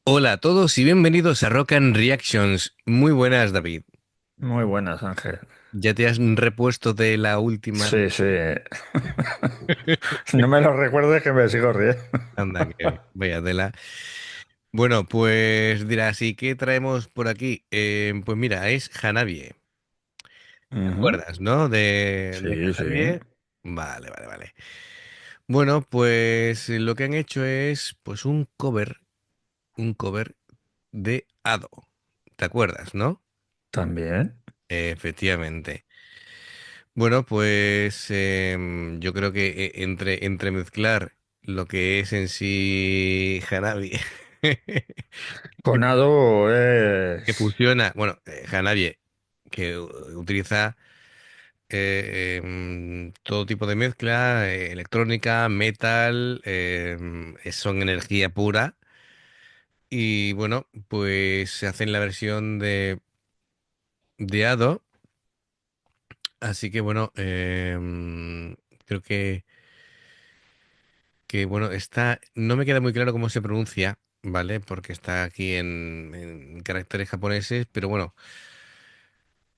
Hola a todos y bienvenidos a Rock and Reactions. Muy buenas, David. Muy buenas, Ángel. ¿Ya te has repuesto de la última? Sí, sí. No me lo recuerdes que me sigo riendo. Anda, que vaya tela. Bueno, pues dirás, ¿y qué traemos por aquí? Pues mira, es Hanabie. ¿Te Ujú. acuerdas, no? De Sí, sí. Hanabie. Vale, vale, vale. Bueno, pues lo que han hecho es pues un cover de Ado. ¿Te acuerdas, no? También. Efectivamente. Bueno, pues yo creo que entre mezclar lo que es en sí Hanabi, Conado que es funciona, bueno, Hanabi, que utiliza todo tipo de mezcla, electrónica, metal, son energía pura, y bueno, pues se hace en la versión de Ado, así que bueno, creo que bueno, no me queda muy claro cómo se pronuncia, ¿vale? Porque está aquí en caracteres japoneses, pero bueno,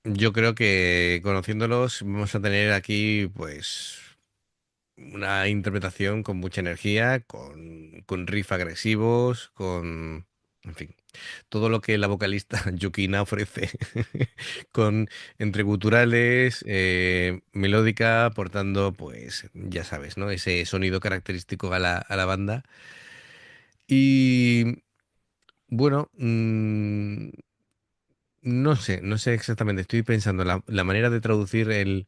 yo creo que conociéndolos vamos a tener aquí pues una interpretación con mucha energía, con riff agresivos, en fin, todo lo que la vocalista Yukina ofrece, con entre guturales, melódica, aportando pues, ya sabes, ¿no? Ese sonido característico a la banda. Y bueno, no sé exactamente, estoy pensando la manera de traducir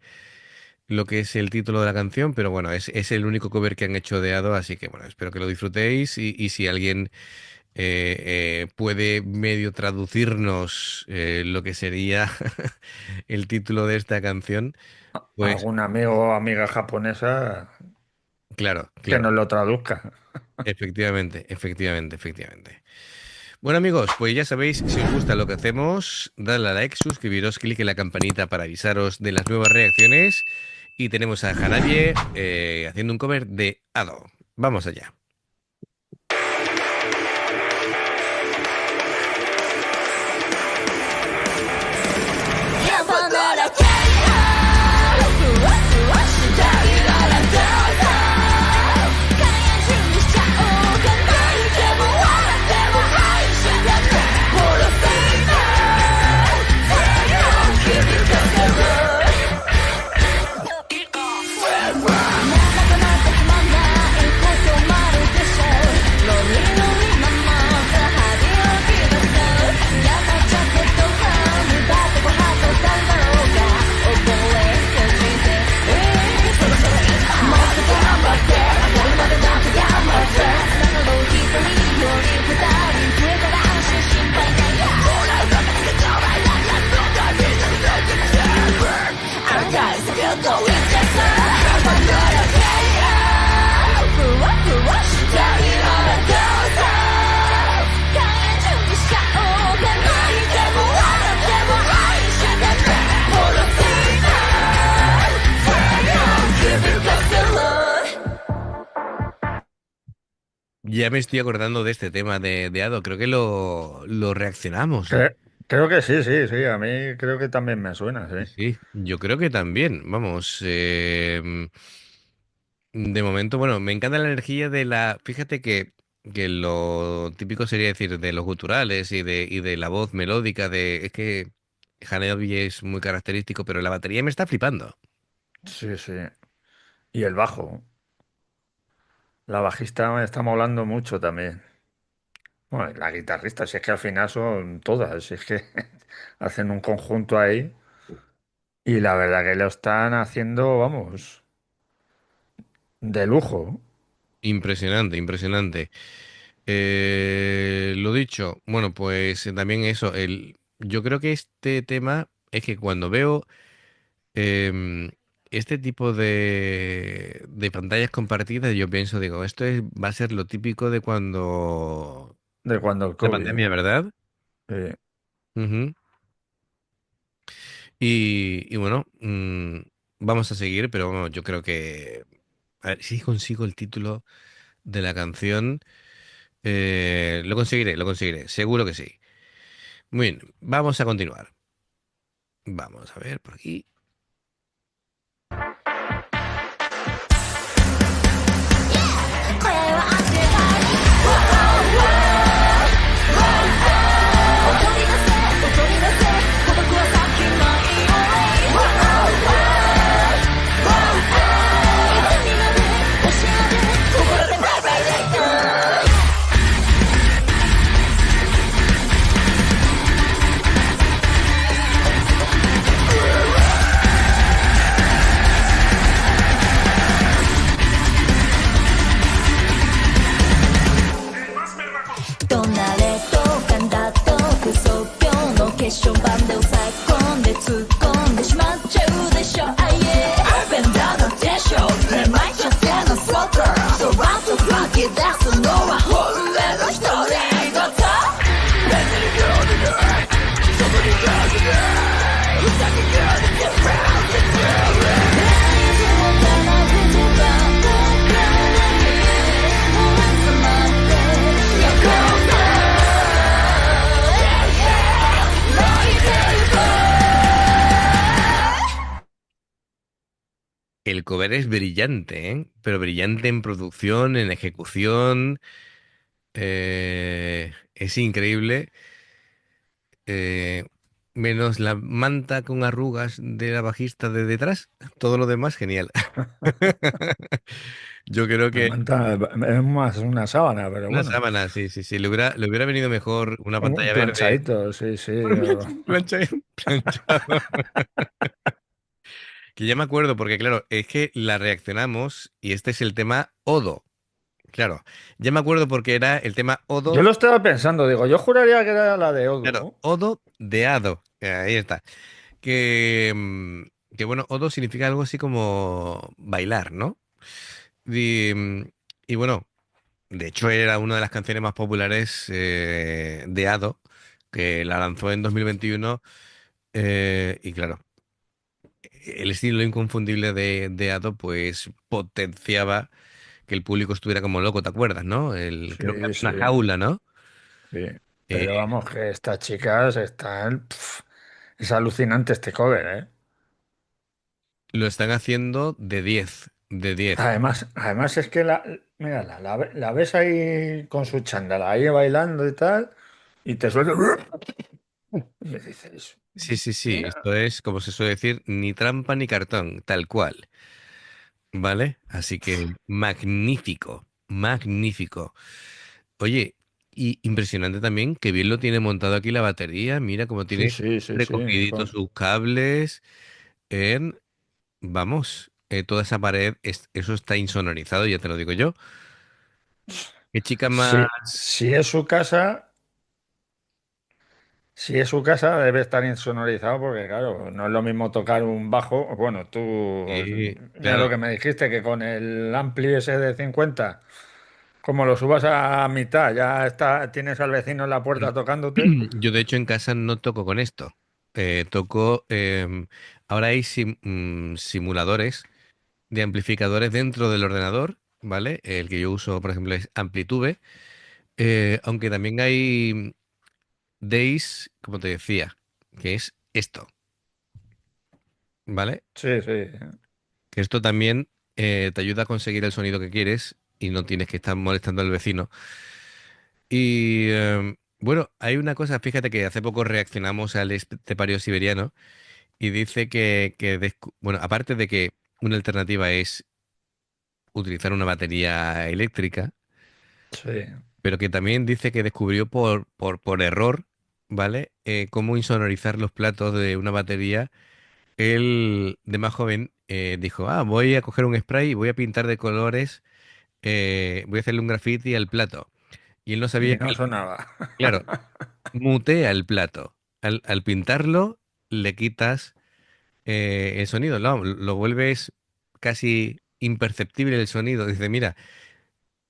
lo que es el título de la canción, pero bueno, es el único cover que han hecho de Ado, así que bueno, espero que lo disfrutéis y si alguien puede medio traducirnos lo que sería el título de esta canción, pues algún amigo o amiga japonesa claro, que claro, nos lo traduzca. efectivamente, efectivamente, efectivamente. Bueno amigos, pues ya sabéis, si os gusta lo que hacemos, dadle a like, suscribiros, clic en la campanita para avisaros de las nuevas reacciones y tenemos a Hanabie haciendo un cover de Ado. Vamos allá. Ya me estoy acordando de este tema de Ado, creo que lo reaccionamos, ¿no? Creo que sí, sí, sí. A mí creo que también me suena, Sí, sí. sí, yo creo que también, vamos, de momento, bueno, me encanta la energía fíjate que lo típico sería decir de los guturales y de la voz melódica es que Hanebie es muy característico, pero la batería me está flipando. Sí, sí. Y el bajo. La bajista me está molando mucho también. Bueno, y la guitarrista, si es que al final son todas, si es que hacen un conjunto ahí y la verdad que lo están haciendo, vamos, de lujo. Impresionante, impresionante. Lo dicho, bueno, pues también eso, yo creo que este tema es que cuando veo em, este tipo de pantallas compartidas, yo pienso, digo, va a ser lo típico de cuando De cuando el la COVID. pandemia, ¿verdad? Sí. Ujú. Y bueno, vamos a seguir, pero bueno, yo creo que a ver si consigo el título de la canción. Lo conseguiré, seguro que sí. Muy bien, vamos a continuar. Vamos a ver por aquí. El cover es brillante, ¿eh? Pero brillante en producción, en ejecución. Es increíble. eh, Menos la manta con arrugas de la bajista de detrás. Todo lo demás, genial. Yo creo La que manta es más una sábana, pero una bueno. sábana, sí, sí, sí. Le hubiera venido mejor una Un pantalla verde. planchadito, sí, sí. Planchado. Que ya me acuerdo, porque claro, es que la reaccionamos y este es el tema Odo. Claro, ya me acuerdo porque era el tema Yo Odo, lo estaba pensando, digo, yo juraría que era la de claro, Odo. Odo de Ado. Ahí está. Que, que bueno, Odo significa algo así como bailar, ¿no? Y bueno, de hecho era una de las canciones más populares de Ado, que la lanzó en 2021. Y claro, el estilo inconfundible de Ado pues potenciaba que el público estuviera como loco, ¿te acuerdas, no? Creo que Sí, había sí, una jaula, ¿no? sí. Eh, Pero vamos, que estas chicas están... es alucinante este cover, ¿eh? lo están haciendo de 10, de 10. Además es que mira, la ves ahí con su chándala, ahí bailando y tal, y te suelta... Y dices, Sí, sí, sí, mira, esto es, como se suele decir, ni trampa ni cartón, tal cual, ¿vale? Así que magnífico, magnífico. Oye, y impresionante también que bien lo tiene montado aquí la batería, mira cómo sí, tiene sí, sí, sí. recogiditos sus cables en, vamos, toda esa pared, eso está insonorizado, ya te lo digo yo. ¿Qué chica más? Si es su casa, si es su casa, debe estar insonorizado porque, claro, no es lo mismo tocar un bajo. Bueno, tú, mira Claro. lo que me dijiste, que con el ampli ese de 50 como lo subas a mitad, ya está, tienes al vecino en la puerta tocándote. Yo de hecho en casa no toco con esto. Toco, ahora hay simuladores de amplificadores dentro del ordenador, ¿vale? El que yo uso, por ejemplo, es Amplitude, aunque también hay Days, como te decía, que es esto, ¿vale? Sí, sí. Que esto también te ayuda a conseguir el sonido que quieres y no tienes que estar molestando al vecino. Y bueno, hay una cosa, fíjate que hace poco reaccionamos al estepario siberiano. Y dice bueno, aparte de que una alternativa es utilizar una batería eléctrica, Sí. pero que también dice que descubrió por error, ¿vale? Cómo insonorizar los platos de una batería. Él, de más joven, dijo, voy a coger un spray y voy a pintar de colores, voy a hacerle un graffiti al plato. Y él no sabía Y que, no sonaba. claro, mutea el plato. Al pintarlo, le quitas el sonido, no, lo vuelves casi imperceptible el sonido. Dice, mira,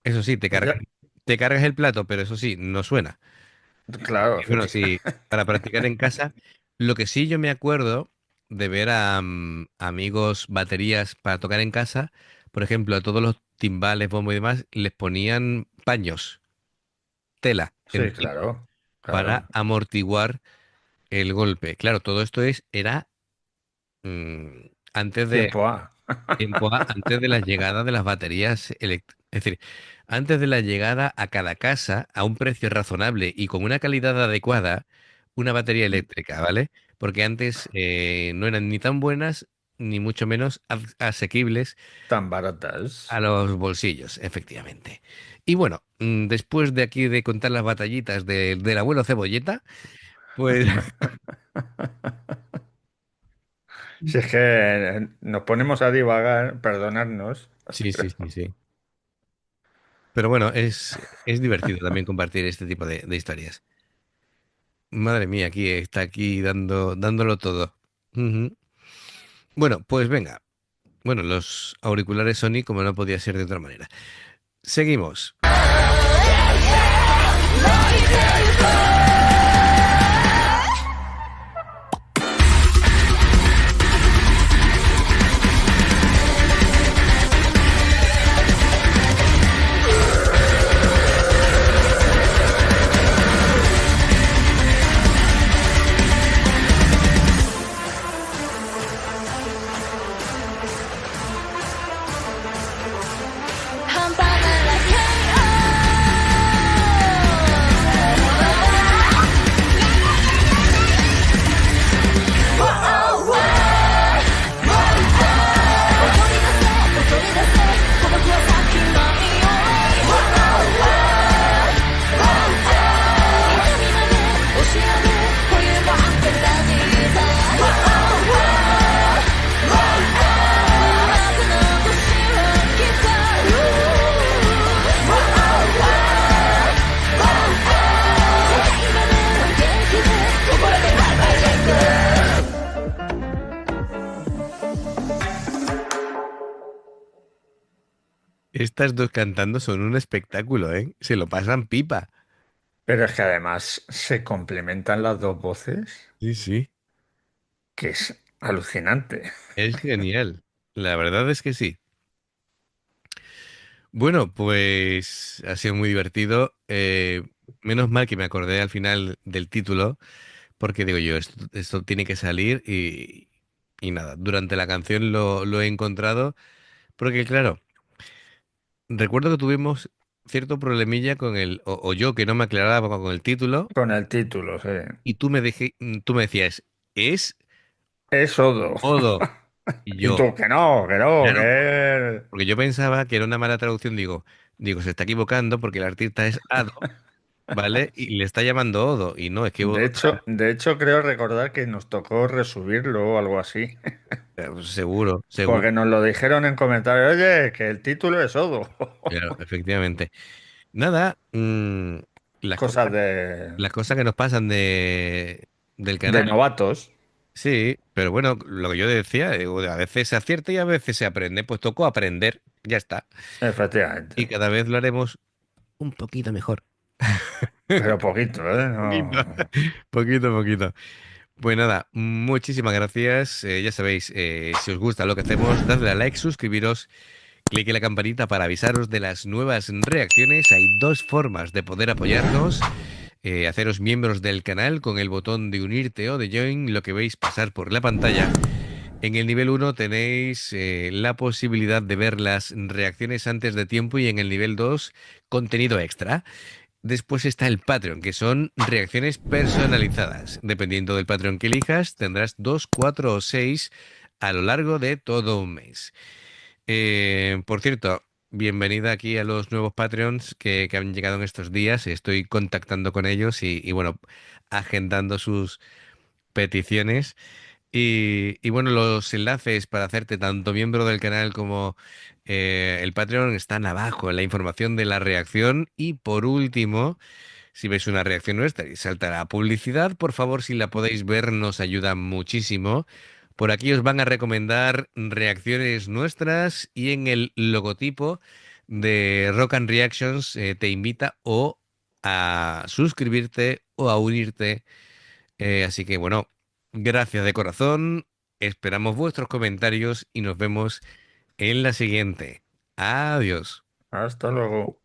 eso sí, Pues ya, te cargas el plato, pero eso sí, no suena. claro, Y bueno, sí, efectivamente. para practicar en casa, lo que sí yo me acuerdo de ver a amigos baterías para tocar en casa, por ejemplo, a todos los timbales, bombo y demás, les ponían paños. tela Sí, encima claro, para claro. amortiguar el golpe. Claro, todo esto era antes de Tiempo A. antes de la llegada de las baterías eléctricas. Es decir, antes de la llegada a cada casa a un precio razonable y con una calidad adecuada, una batería eléctrica, ¿vale? Porque antes no eran ni tan buenas ni mucho menos asequibles Tan baratas. a los bolsillos, efectivamente. Y bueno, después de aquí de contar las batallitas del abuelo Cebolleta, pues Si es que nos ponemos a divagar, perdonadnos. sí, sí, sí, sí. Pero bueno, es divertido también compartir este tipo de historias. Madre mía, aquí está aquí dándolo todo. Ujú. Bueno, pues venga. Bueno, los auriculares Sony, como no podía ser de otra manera. Seguimos. Estas dos cantando son un espectáculo, ¿eh? Se lo pasan pipa. Pero es que además se complementan las dos voces, Sí, sí. que es alucinante. Es genial. La verdad es que sí. Bueno, pues ha sido muy divertido. Menos mal que me acordé al final del título, porque digo yo, esto tiene que salir y nada, durante la canción lo he encontrado, porque claro, recuerdo que tuvimos cierto problemilla con o yo que no me aclaraba con el título, Con el título, sí. y tú me decías, es Es Odo. Odo. Y Y yo, tú, que no, que no, claro, que... porque yo pensaba que era una mala traducción, digo, se está equivocando porque el artista es Ado, ¿vale? Y le está llamando Odo, y no, es que Odo, De hecho, creo recordar que nos tocó resubirlo o algo así. seguro, seguro, Porque nos lo dijeron en comentarios, oye, que el título es Odo. claro, efectivamente. Nada, las Cosas cosas, las de, cosas que nos pasan del de canal. novatos, Sí, pero bueno, lo que yo decía, digo, a veces se acierta y a veces se aprende, pues tocó aprender, ya está. Y efectivamente. cada vez lo haremos un poquito mejor. Pero poquito, ¿eh? Poquito, No. poquito, poquito. Pues nada, muchísimas gracias. Ya sabéis, si os gusta lo que hacemos, dadle a like, suscribiros, clique en la campanita para avisaros de las nuevas reacciones. Hay dos formas de poder apoyarnos. Haceros miembros del canal con el botón de unirte o de join, lo que veis pasar por la pantalla. En el nivel uno tenéis la posibilidad de ver las reacciones antes de tiempo y en el nivel 2 contenido extra. Después está el Patreon, que son reacciones personalizadas. Dependiendo del Patreon que elijas, tendrás 2, 4 o 6 a lo largo de todo un mes. Por cierto, bienvenida aquí a los nuevos Patreons que han llegado en estos días. Estoy contactando con ellos y bueno, agendando sus peticiones. Y bueno, los enlaces para hacerte tanto miembro del canal como el Patreon están abajo en la información de la reacción. Y por último, si veis una reacción nuestra y saltará publicidad, por favor, si la podéis ver, nos ayuda muchísimo. Por aquí os van a recomendar reacciones nuestras y en el logotipo de Rock and Reactions te invita o a suscribirte o a unirte. Así que bueno, gracias de corazón. Esperamos vuestros comentarios y nos vemos en la siguiente. Adiós. Hasta luego.